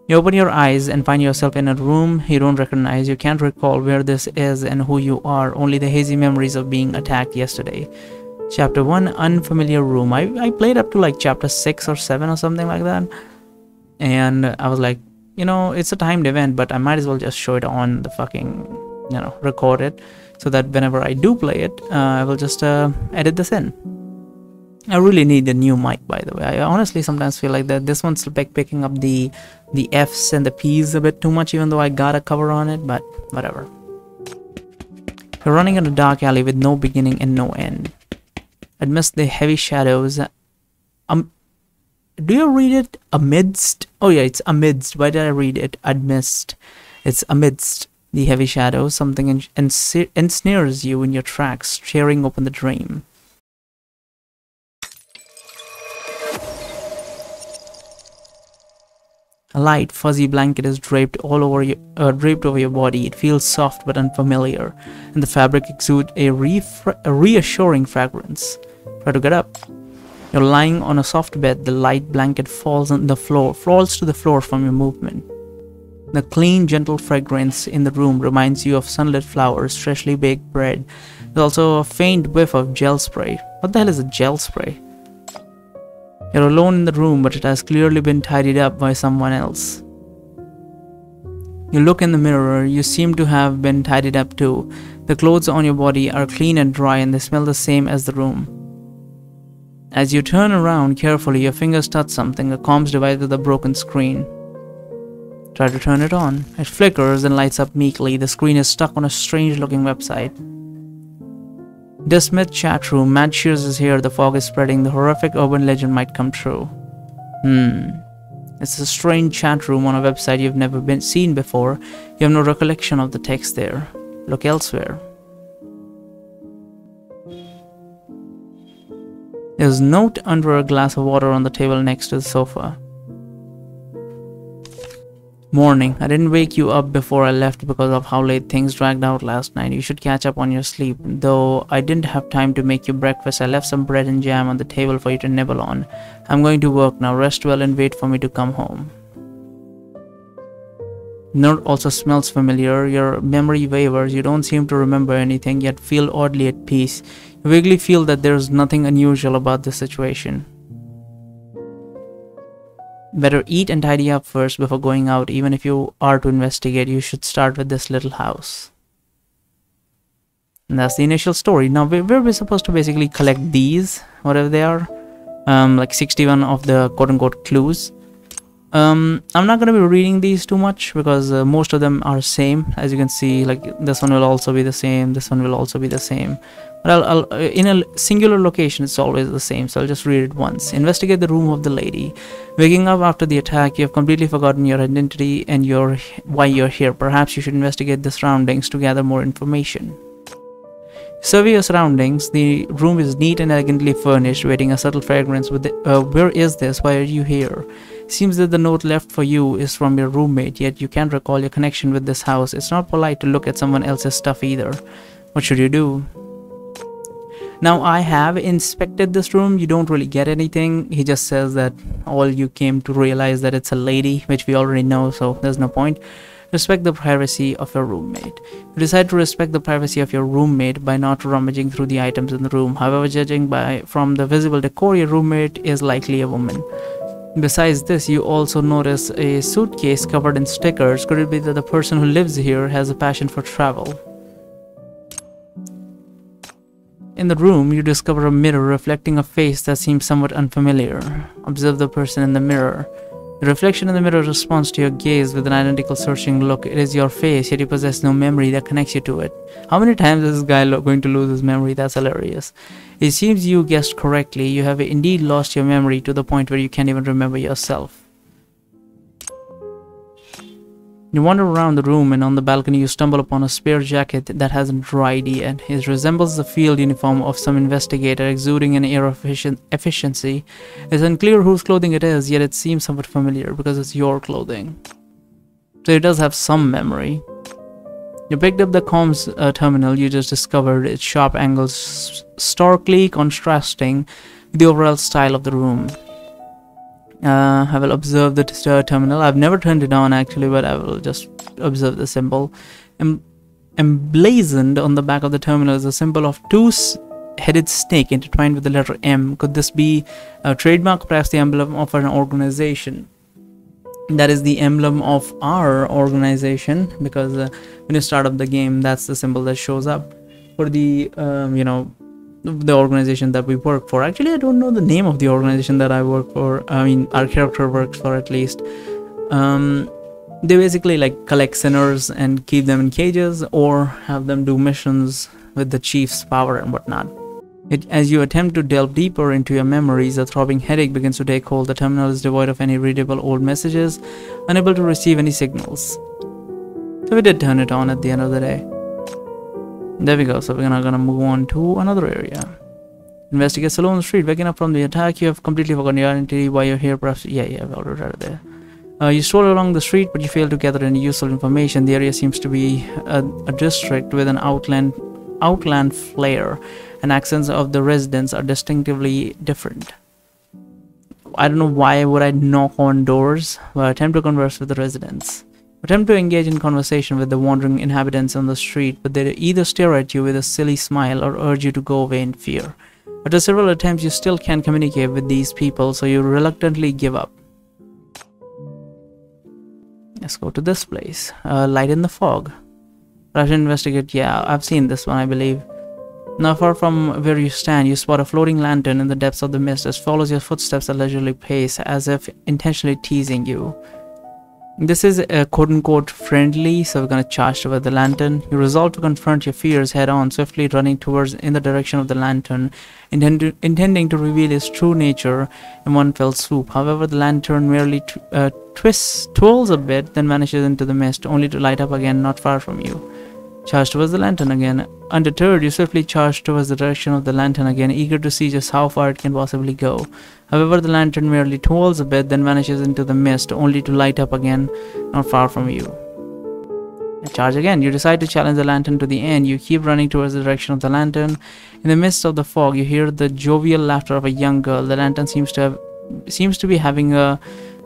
You open your eyes and find yourself in a room you don't recognize. You can't recall where this is and who you are, only the hazy memories of being attacked yesterday. Chapter 1, Unfamiliar Room. I played up to like chapter 6 or 7 or something like that. And I was like, you know, it's a timed event, but I might as well just show it on the fucking, you know, record it. So that whenever I do play it, I will just edit this in. I really need a new mic, by the way. I honestly sometimes feel like that this one's like picking up the F's and the P's a bit too much, even though I got a cover on it, but whatever. You're running in a dark alley with no beginning and no end. Amidst the heavy shadows, do you read it amidst? Oh yeah, it's amidst. Why did I read it amidst? It's amidst the heavy shadows. Something ensnares you in your tracks, tearing open the dream. A light, fuzzy blanket is draped over your body. It feels soft but unfamiliar, and the fabric exudes a reassuring fragrance. Try to get up. You're lying on a soft bed. The light blanket falls to the floor from your movement. The clean, gentle fragrance in the room reminds you of sunlit flowers, freshly baked bread. There's also a faint whiff of gel spray. What the hell is a gel spray? You're alone in the room, but it has clearly been tidied up by someone else. You look in the mirror. You seem to have been tidied up too. The clothes on your body are clean and dry, and they smell the same as the room. As you turn around carefully, your fingers touch something, a comms device with a broken screen. Try to turn it on. It flickers and lights up meekly. The screen is stuck on a strange-looking website. Dismissed chat room. Mad Shears is here. The fog is spreading. The horrific urban legend might come true. It's a strange chat room on a website you've never seen before. You have no recollection of the text there. Look elsewhere. There's a note under a glass of water on the table next to the sofa. Morning. I didn't wake you up before I left because of how late things dragged out last night. You should catch up on your sleep. Though I didn't have time to make you breakfast, I left some bread and jam on the table for you to nibble on. I'm going to work now. Rest well and wait for me to come home. Note also smells familiar. Your memory wavers. You don't seem to remember anything, yet feel oddly at peace. You vaguely feel that there's nothing unusual about this situation. Better eat and tidy up first before going out. Even if you are to investigate, you should start with this little house. And that's the initial story. Now we're supposed to basically collect these, whatever they are, like 61 of the quote-unquote clues. I'm not going to be reading these too much because most of them are same. As you can see, like this one will also be the same, this one will also be the same. But I'll in a singular location, it's always the same, so I'll just read it once. Investigate the room of the lady. Waking up after the attack, you have completely forgotten your identity and why you're here. Perhaps you should investigate the surroundings to gather more information. Survey your surroundings. The room is neat and elegantly furnished, waiting a subtle fragrance. Where is this? Why are you here? Seems that the note left for you is from your roommate, yet you can't recall your connection with this house. It's not polite to look at someone else's stuff either. What should you do? Now, I have inspected this room. You don't really get anything. He just says that all you came to realize that it's a lady, which we already know, so there's no point. Respect the privacy of your roommate. You decide to respect the privacy of your roommate by not rummaging through the items in the room. However, judging from the visible decor, your roommate is likely a woman. Besides this, you also notice a suitcase covered in stickers. Could it be that the person who lives here has a passion for travel? In the room, you discover a mirror reflecting a face that seems somewhat unfamiliar. Observe the person in the mirror. The reflection in the mirror responds to your gaze with an identical searching look. It is your face, yet you possess no memory that connects you to it. How many times is this guy going to lose his memory? That's hilarious. It seems you guessed correctly. You have indeed lost your memory to the point where you can't even remember yourself. You wander around the room, and on the balcony you stumble upon a spare jacket that hasn't dried yet. It resembles the field uniform of some investigator, exuding an air of efficiency. It's unclear whose clothing it is, yet it seems somewhat familiar because it's your clothing. So it does have some memory. You picked up the comms terminal you just discovered, its sharp angles starkly contrasting with the overall style of the room. I will observe the terminal. I've never turned it on actually, but I will just observe the symbol. Emblazoned on the back of the terminal is a symbol of two-headed snake intertwined with the letter M. Could this be a trademark, perhaps the emblem of an organization? That is the emblem of our organization, because when you start up the game, that's the symbol that shows up for the you know, the organization that we work for. Actually, I don't know the name of the organization that I work for. I mean, our character works for, at least. They basically like collect sinners and keep them in cages, or have them do missions with the chief's power and whatnot. As you attempt to delve deeper into your memories, a throbbing headache begins to take hold. The terminal is devoid of any readable old messages, unable to receive any signals. So we did turn it on at the end of the day. There we go. So we're gonna move on to another area. Investigate Salon Street. Waking up from the attack, you have completely forgotten your identity. Why you're here, perhaps. Yeah, I've already read it there. You stroll along the street, but you fail to gather any useful information. The area seems to be a district with an outland flair, and accents of the residents are distinctively different. I don't know why would I knock on doors, but attempt to converse with the residents. Attempt to engage in conversation with the wandering inhabitants on the street, but they either stare at you with a silly smile or urge you to go away in fear. After several attempts, you still can't communicate with these people, so you reluctantly give up. Let's go to this place. Light in the fog. I should investigate. Yeah, I've seen this one, I believe. Not far from where you stand, you spot a floating lantern in the depths of the mist as follows your footsteps at a leisurely pace, as if intentionally teasing you. This is quote-unquote friendly, so we're gonna charge toward the lantern. You resolve to confront your fears head-on, swiftly running towards in the direction of the lantern, intending to reveal its true nature in one fell swoop. However, the lantern merely twirls a bit, then vanishes into the mist, only to light up again not far from you. Charge towards the lantern again. Undeterred, you swiftly charge towards the direction of the lantern again, eager to see just how far it can possibly go. However, the lantern merely twirls a bit, then vanishes into the mist, only to light up again, not far from you. Charge again. You decide to challenge the lantern to the end. You keep running towards the direction of the lantern. In the midst of the fog, you hear the jovial laughter of a young girl. The lantern seems to be having a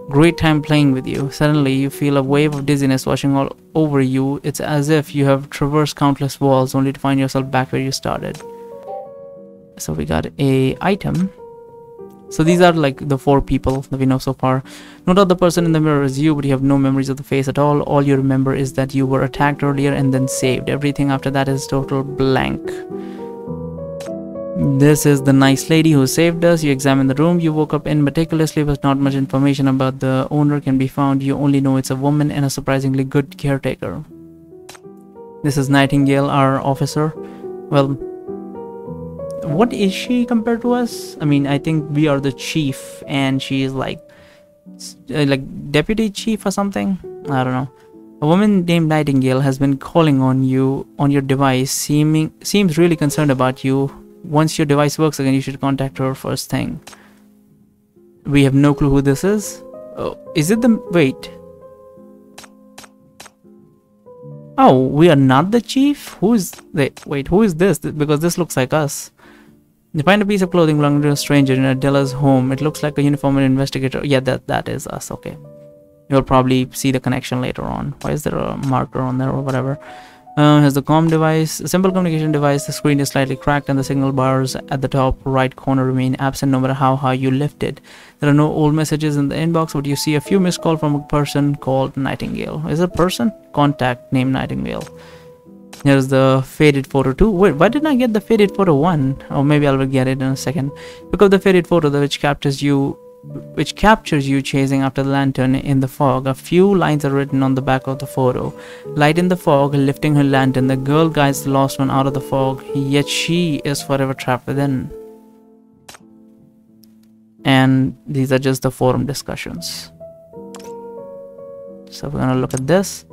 great time playing with you. Suddenly, you feel a wave of dizziness washing all over you. It's as if you have traversed countless walls only to find yourself back where you started. So we got a item. So these are like the 4 people that we know so far. No doubt the person in the mirror is you, but you have no memories of the face at all. All you remember is that you were attacked earlier and then saved. Everything after that is total blank. This is the nice lady who saved us. You examine the room you woke up in meticulously, but not much information about the owner can be found. You only know it's a woman and a surprisingly good caretaker. This is Nightingale, our officer. Well, what is she compared to us? I mean, I think we are the chief and she is like deputy chief or something. I don't know. A woman named Nightingale has been calling on you on your device, seems really concerned about you. Once your device works again, you should contact her first thing. We have no clue who this is. Oh, is it the... wait. Oh, we are not the chief? Who is... wait, who is this? Because this looks like us. You find a piece of clothing belonging to a stranger in Adela's home. It looks like a uniformed investigator. Yeah, that is us. Okay. You'll probably see the connection later on. Why is there a marker on there or whatever? Has the comm device, a simple communication device. The screen is slightly cracked and the signal bars at the top right corner remain absent no matter how high you lift it. There are no old messages in the inbox, but you see a few missed calls from a person called Nightingale. Is it a person? Contact named Nightingale. Here's the faded photo too. Wait, why didn't I get the faded photo 1? Or maybe I will get it in a second. Pick up the faded photo which captures you chasing after the lantern in the fog. A few lines are written on the back of the photo. Light in the fog, lifting her lantern. The girl guides the lost one out of the fog, yet she is forever trapped within. And these are just the forum discussions. So we're gonna look at this.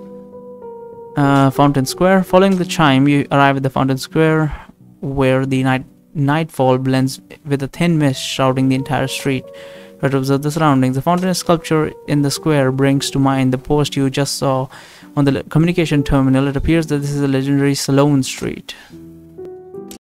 Fountain Square. Following the chime, you arrive at the Fountain Square, where the nightfall blends with a thin mist shrouding the entire street. Try to observe the surroundings. The fountain sculpture in the square brings to mind the post you just saw on the communication terminal. It appears that this is a legendary Salon Street.